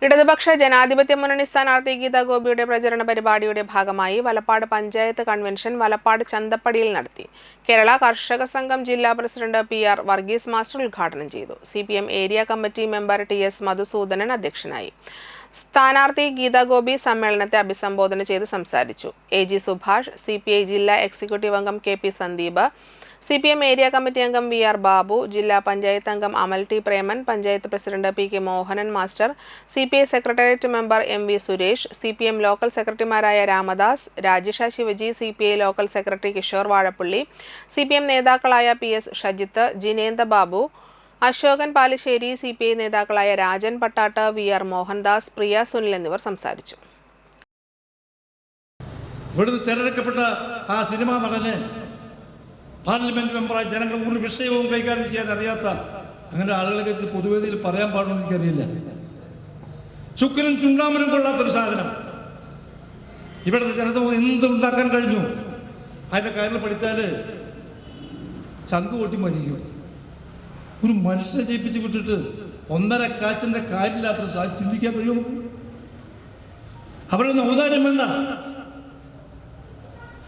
ഇടതുപക്ഷ ജനാധിപത്യ മുന്നണി സ്ഥാനാർത്ഥി ഗീതാ ഗോപിയുടെ പ്രചരണ പരിപാടിയുടെ ഭാഗമായി വലപ്പാട് പഞ്ചായത്ത് കൺവെൻഷൻ വലപ്പാട് ചന്തപ്പടിയിൽ നടത്തി. കേരള കർഷക സംഘം ജില്ലാ പ്രസിഡന്റ് PR വർഗീസ് മാസ്റ്റർ ഉദ്ഘാടനം ചെയ്തു. CPM area committee member TS Madhusoodanan അധ്യക്ഷനായി. സ്ഥാനാർത്ഥി ഗീതാ ഗോപി സമ്മേളനത്തെ അഭിസംബോധന ചെയ്ത് സംസാരിച്ചു. AG സുഭാഷ്, CPI ജില്ലാ എക്സിക്യൂട്ടീവ് അംഗം KP Sandeep, CPM area committee അംഗം VR ബാബു, ജില്ലാ പഞ്ചായത്ത് അംഗം Amal T Preman, panchayat president PK Mohanan master, CPI secretariat member MV Suresh, CPM local സെക്രട്ടറിമാരായ Ramadas, Rajesh Shivaji, CPI local secretary Kishore Vazhappally, CPM നേതാക്കളായ PS ഷജിത്ത്, ജിനേന്ദ്ര ബാബു, അശോകൻ പാലിശ്ശേരി, CPI നേതാക്കളായ രാജൻ പട്ടാട്ട്, VR മോഹൻദാസ്, പ്രിയ സുനിൽ എന്നിവർ സംസാരിച്ചു. ഇവിടുന്ന് തിരഞ്ഞെടുക്കപ്പെട്ട ആ സിനിമാ നടന് പാർലമെന്റ് മെമ്പറായി ജനങ്ങൾ ഒരു വിഷയവും കൈകാര്യം ചെയ്യാൻ അറിയാത്ത അങ്ങനെ ആളുകളെ പൊതുവേദിയിൽ പറയാൻ പാടുമെന്ന് എനിക്കറിയില്ല. ചുക്കിനും ചുണ്ടാമനും കൊള്ളാത്തൊരു സാധനം ഇവിടുത്തെ ജനസമൂഹം എന്തുണ്ടാക്കാൻ കഴിഞ്ഞു. അതിൻ്റെ കാര്യങ്ങൾ പഠിച്ചാൽ ചങ്ക് പൊട്ടി മരിക്കും. ഒരു മനുഷ്യനെ ജയിപ്പിച്ച് വിട്ടിട്ട് 1.5 കാശിൻ്റെ കാര്യമില്ലാത്ത ചിന്തിക്കാൻ കഴിയുമോ? അവരൊന്നും ഔദാര്യം വേണ്ട.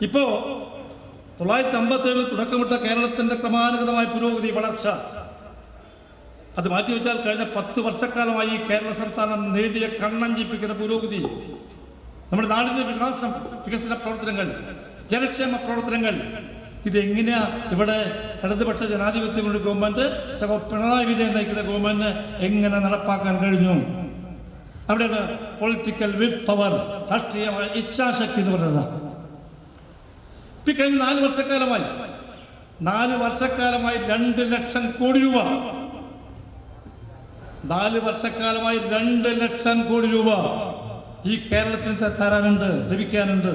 ഇപ്പോൾ 957 തുടക്കമിട്ട കേരളത്തിൻ്റെ ക്രമാനുഗതമായ പുരോഗതി, വളർച്ച അത് മാറ്റിവെച്ചാൽ കഴിഞ്ഞ 10 വർഷക്കാലമായി കേരള സംസ്ഥാനം നേടിയ കണ്ണഞ്ചിപ്പിക്കുന്ന പുരോഗതി, നമ്മുടെ നാടിൻ്റെ വികസന പ്രവർത്തനങ്ങൾ, ജനക്ഷേമ പ്രവർത്തനങ്ങൾ, ഇതെങ്ങനെയാ ഇവിടെ ഇടതുപക്ഷ ജനാധിപത്യ മുന്നണി ഗവൺമെൻറ് പിണറായി വിജയൻ നയിക്കുന്ന ഗവൺമെൻറ് എങ്ങനെ നടപ്പാക്കാൻ കഴിഞ്ഞു? അവിടെയാണ് പൊളിറ്റിക്കൽ വിൽ പവർ, രാഷ്ട്രീയമായ ഇച്ഛാശക്തി എന്ന് പറയുന്നത്. ഇപ്പം കഴിഞ്ഞ 4 വർഷക്കാലമായി 2 ലക്ഷം കോടി രൂപ 4 വർഷക്കാലമായി 2 ലക്ഷം കോടി രൂപ ഈ കേരളത്തിന് തരാനുണ്ട്, ലഭിക്കാനുണ്ട്.